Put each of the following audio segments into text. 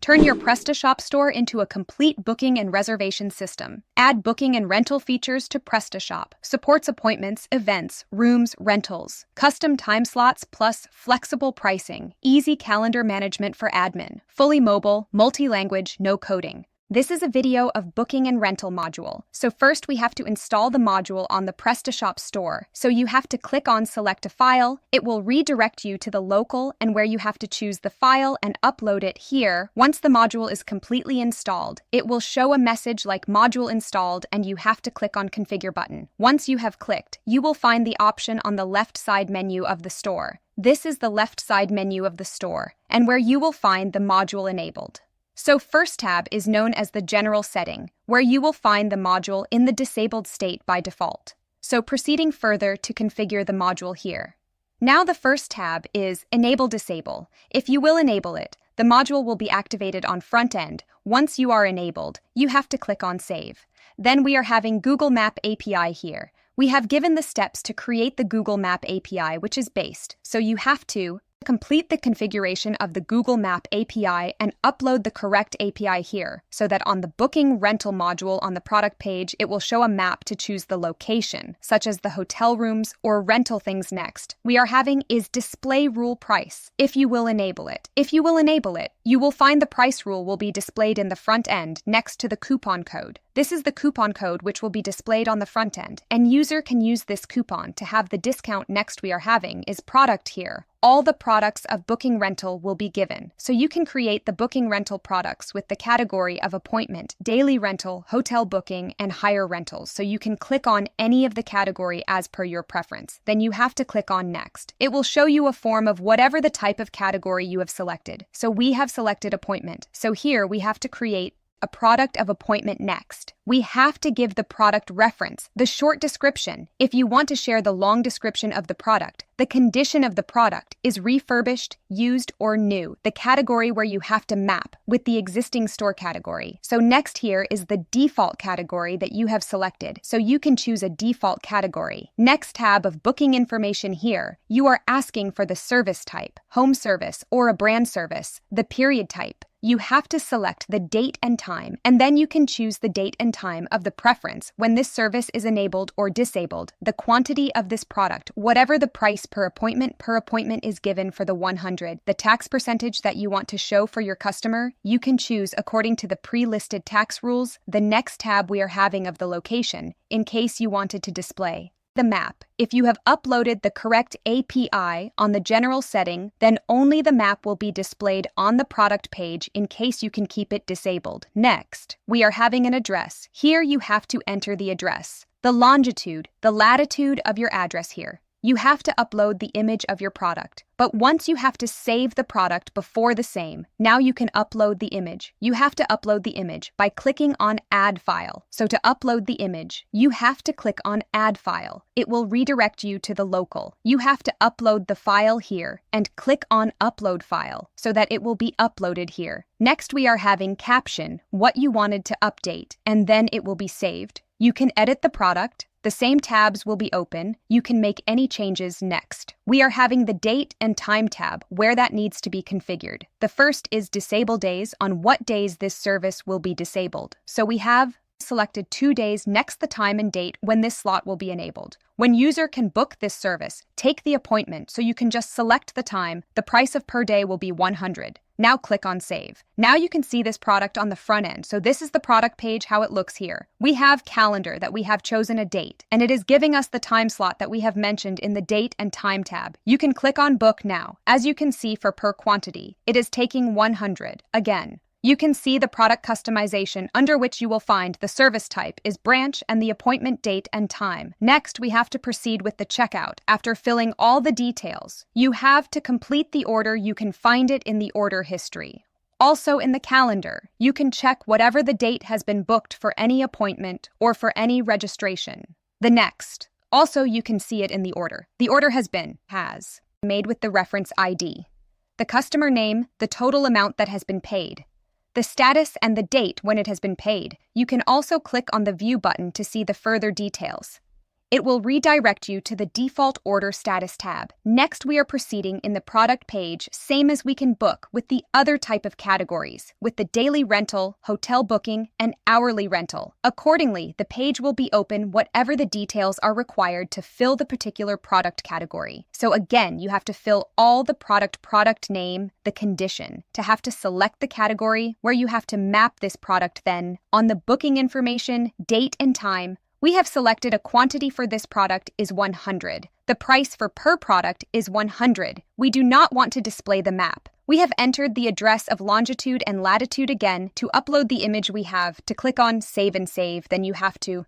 Turn your Prestashop store into a complete booking and reservation system. Add booking and rental features to Prestashop. Supports appointments, events, rooms, rentals. Custom time slots plus flexible pricing. Easy calendar management for admin. Fully mobile, multi-language, no coding. This is a video of booking and rental module. So first we have to install the module on the Prestashop store. So you have to click on select a file. It will redirect you to the local and where you have to choose the file and upload it here. Once the module is completely installed, it will show a message like module installed and you have to click on configure button. Once you have clicked, you will find the option on the left side menu of the store. This is the left side menu of the store and where you will find the module enabled. So first tab is known as the general setting, where you will find the module in the disabled state by default. So proceeding further to configure the module here. Now the first tab is enable disable. If you will enable it, the module will be activated on front end. Once you are enabled, you have to click on save. Then we are having Google Map API here. We have given the steps to create the Google Map API, which is based. So you have to complete the configuration of the Google Map API and upload the correct API here so that on the booking rental module on the product page, it will show a map to choose the location, such as the hotel rooms or rental things next. We are having is display rule price, if you will enable it. If you will enable it, you will find the price rule will be displayed in the front end next to the coupon code. This is the coupon code which will be displayed on the front end, and user can use this coupon to have the discount next we are having is product here. All the products of booking rental will be given, so you can create the booking rental products with the category of appointment, daily rental, hotel booking, and hire rentals, so you can click on any of the category as per your preference. Then you have to click on next. It will show you a form of whatever the type of category you have selected. So we have selected appointment, so here we have to create a product of appointment next. We have to give the product reference, the short description. If you want to share the long description of the product, the condition of the product is refurbished, used, or new, the category where you have to map with the existing store category. So next here is the default category that you have selected, so you can choose a default category. Next tab of booking information here, you are asking for the service type, home service, or a brand service, the period type. You have to select the date and time, and then you can choose the date and time of the preference when this service is enabled or disabled, the quantity of this product, whatever the price per appointment is given for the 100, the tax percentage that you want to show for your customer, you can choose according to the pre-listed tax rules. The next tab we are having of the location, in case you wanted to display the map. If you have uploaded the correct API on the general setting, then only the map will be displayed on the product page in case you can keep it disabled. Next, we are having an address. Here you have to enter the address, the longitude, the latitude of your address here. You have to upload the image of your product. But once you have to save the product before the same, now you can upload the image. You have to upload the image by clicking on Add File. So to upload the image, you have to click on Add File. It will redirect you to the local. You have to upload the file here and click on Upload File so that it will be uploaded here. Next we are having caption, what you wanted to update, and then it will be saved. You can edit the product. The same tabs will be open. You can make any changes next. We are having the date and time tab where that needs to be configured. The first is disable days, on what days this service will be disabled. So we have selected 2 days next the time and date when this slot will be enabled. When user can book this service, take the appointment so you can just select the time. The price of per day will be 100. Now click on save. Now you can see this product on the front end. So this is the product page, how it looks here. We have calendar that we have chosen a date, and it is giving us the time slot that we have mentioned in the date and time tab. You can click on book now. As you can see for per quantity, it is taking 100. Again, you can see the product customization under which you will find the service type is branch and the appointment date and time. Next, we have to proceed with the checkout. After filling all the details, you have to complete the order. You can find it in the order history. Also in the calendar, you can check whatever the date has been booked for any appointment or for any registration. The next, also you can see it in the order. The order has made with the reference ID, the customer name, the total amount that has been paid, the status and the date when it has been paid. You can also click on the View button to see the further details. It will redirect you to the default order status tab. Next, we are proceeding in the product page, same as we can book with the other type of categories, with the daily rental, hotel booking, and hourly rental. Accordingly, the page will be open whatever the details are required to fill the particular product category. So again, you have to fill all the product name, the condition, to have to select the category where you have to map this product then on the booking information, date and time. We have selected a quantity for this product is 100. The price for per product is 100. We do not want to display the map. We have entered the address of longitude and latitude again to upload the image we have. To click on Save and Save, then you have to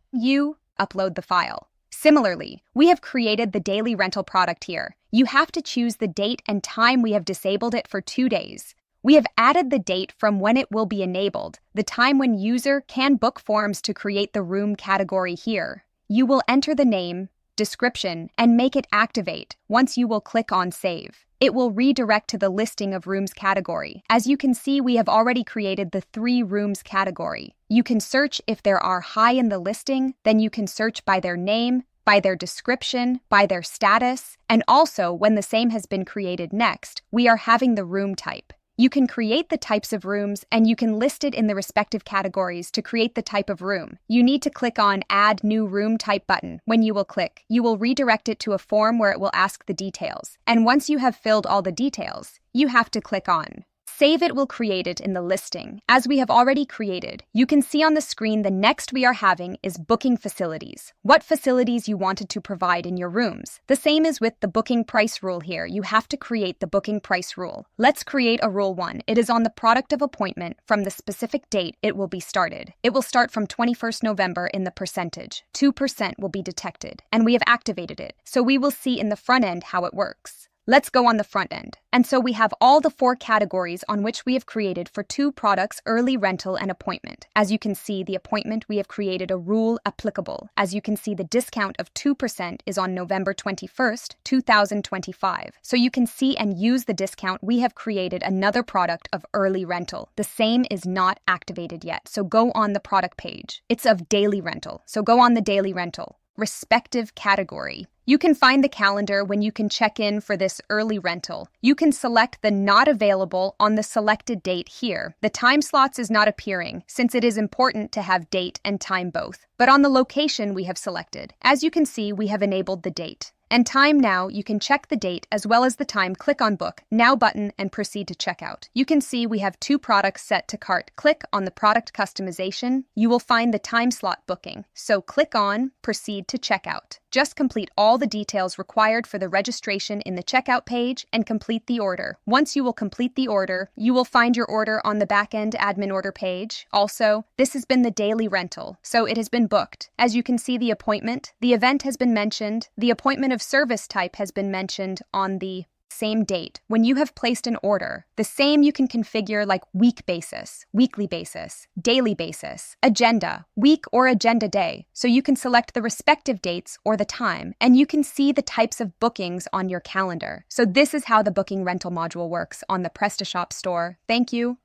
upload the file. Similarly, we have created the daily rental product here. You have to choose the date and time. We have disabled it for 2 days. We have added the date from when it will be enabled, the time when user can book forms to create the room category here. You will enter the name, description, and make it activate. Once you will click on Save, it will redirect to the listing of rooms category. As you can see, we have already created the 3 rooms category. You can search if there are high in the listing, then you can search by their name, by their description, by their status, and also when the same has been created next, we are having the room type. You can create the types of rooms and you can list it in the respective categories to create the type of room. You need to click on Add New Room Type button. When you will click, you will redirect it to a form where it will ask the details. And once you have filled all the details, you have to click on Save. It will create it in the listing. As we have already created, you can see on the screen the next we are having is booking facilities. What facilities you wanted to provide in your rooms. The same as with the booking price rule here. You have to create the booking price rule. Let's create a rule 1. It is on the product of appointment from the specific date it will be started. It will start from 21st November in the percentage. 2% will be detected, and we have activated it. So we will see in the front end how it works. Let's go on the front end. And so we have all the 4 categories on which we have created for 2 products, early rental and appointment. As you can see, the appointment, we have created a rule applicable. As you can see, the discount of 2% is on November 21st, 2025. So you can see and use the discount. We have created another product of early rental. The same is not activated yet. So go on the product page. It's of daily rental. So go on the daily rental. Respective category. You can find the calendar when you can check in for this early rental. You can select the not available on the selected date here. The time slots is not appearing since it is important to have date and time both. But on the location we have selected. As you can see, we have enabled the date and time. Now you can check the date as well as the time. Click on Book Now button and proceed to checkout. You can see we have 2 products set to cart. Click on the product customization. You will find the time slot booking. So click on Proceed to Checkout. Just complete all the details required for the registration in the checkout page and complete the order. Once you will complete the order, you will find your order on the backend admin order page. Also, this has been the daily rental, so it has been booked. As you can see, the appointment, the event has been mentioned, the appointment of service type has been mentioned on the same date. When you have placed an order, the same you can configure like week basis, weekly basis, daily basis, agenda, week or agenda day. So you can select the respective dates or the time, and you can see the types of bookings on your calendar. So this is how the booking rental module works on the Prestashop store. Thank you.